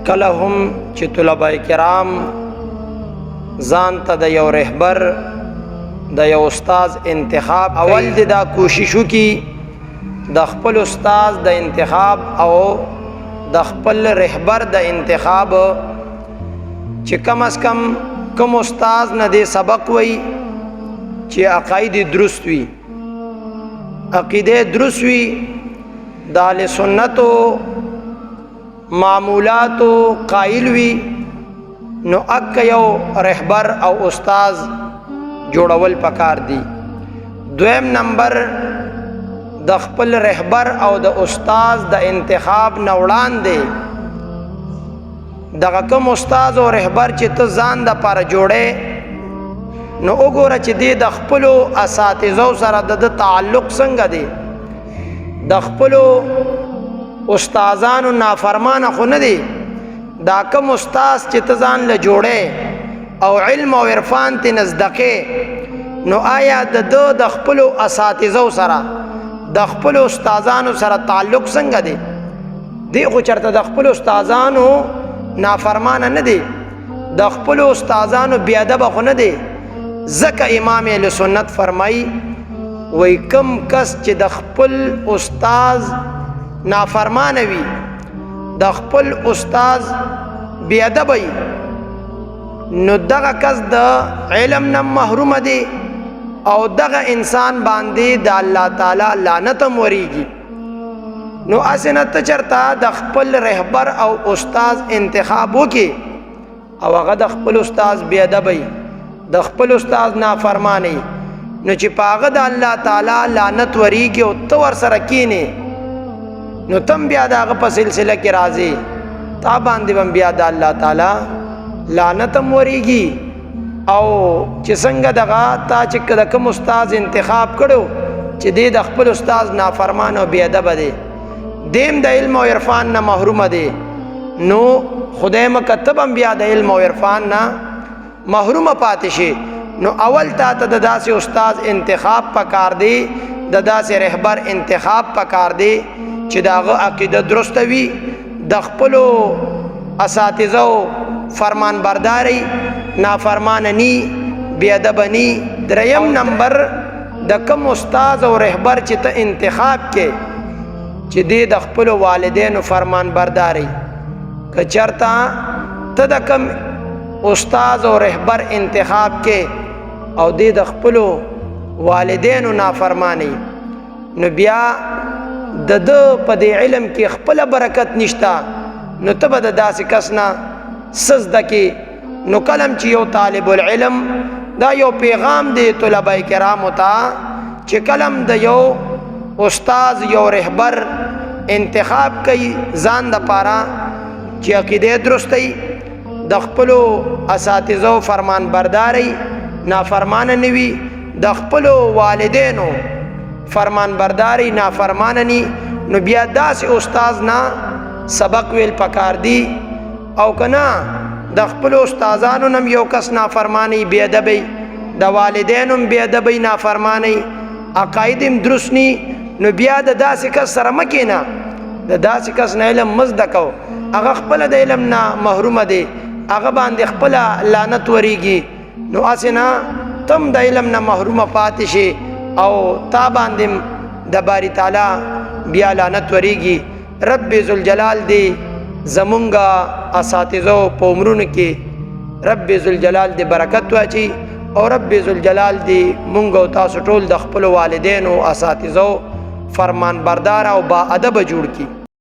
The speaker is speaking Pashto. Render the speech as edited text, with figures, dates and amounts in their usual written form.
کله هم چې طلبه کرام ځان ته د یو رهبر د یو استاد انتخاب اول دا کوشش وکړي د خپل استاد د انتخاب او د خپل رهبر د انتخاب چې کم از کم کوم استاد نه دې سبق وي چې عقاید درست وي عقیده درست وي د اهل سنت معمولات قائل وي نو اک یو رهبر او استاد جوړول پکار دي. دویم نمبر د خپل رهبر او د استاد د انتخاب نه وړاندې دغه کوم استاد او رهبر چې ته ځان د پاره جوړې نو وګوره چې د خپل اساتذو سره د تعلق څنګه دی. د خپل استادانو نافرمانه خو نه دی. دا کوم استاد چې ته ځان له جوړې او علم او عرفان ته نزدکې نو آیا د خپل اساتذو سره د خپل استادانو سره تعلق څنګه دی؟ دی خو چرته د خپل استادانو نافرمانه نه دی، د خپل استادانو بی ادب خو نه دی. ځکه امام اهل سنت فرمایي وای کم کس چې د خپل استاد نافرمانه وي د خپل استاد بی ادب وي نو دغه کس د علم نه محروم دی او دغه انسان باندې د الله تعالی لعنت موريږي. نو اسنه ته چرته د خپل رهبر او استاد انتخاب وکي او هغه د خپل استاد بی ادب وي د خپل استاد نافرمانی نو چې پاغه د الله تعالی لعنت وريږي او تو ور سره کینی نو تم بیا دغه په سلسله کې راځي تا باندې هم بیا د الله تعالی لعنت وريږي. او چې څنګه دغه تا چې کوم استاد انتخاب کړو چې د خپل استاد نافرمان او بی ادب دی دیم د علم او عرفان نه محروم دی نو خدای مکتب هم بیا د علم او عرفان نه محروم پاتې شي. نو اول تا ته د داسې استاد انتخاب پکار دی د داسې رهبر انتخاب پکار دی چې داغه عقیده درسته وي د خپل اساتذو فرمان برداری نافرمان نی بی ادب نی. دریم نمبر د کوم استاد او رهبر چې ته انتخاب کې چې د خپل والدینو فرمان برداری که چرته ته د کوم استاد او رهبر انتخاب کې او د خپل والدینو نافرمانی نو بیا د په دې علم کې خپل برکت نشتا نو ته به د داسې کس نه سجده کې نو کلم چې یو طالب العلم دا یو پیغام دی طلبه کرامو ته چې کلم د یو استاد یو رهبر انتخاب کوي ځان د پاره چې عقیده درستی د خپل اساتذو فرمان برداری نافرمان نوي د خپل والدینو فرمان برداری نافرمان ني نو بیا داسې استاد نه سبق ویل پکار دی. او کنا د خپل استادانو نم یو کس نافرمانی بی ادبی د والدینو بی ادبی نافرمانی عقایدم درست نی نو بیا د داسې کس سره مکینا د داسې کس نه علم مزدکو هغه خپل د علم نه محروم دی هغه باندې خپل لعنت وریږي نو اسنه تم د علم نه محروم پاتې شي او تا باندې د باری تعالی بیا لعنت وریږي. رب ذوالجلال دی زمونږه اساتذو په عمرونو کې رب ذوالجلال دی برکت واچي او رب ذوالجلال دی مونږ او تاسو ټول د خپل والدینو اساتذو فرمان بردار او با ادب جوړ کی.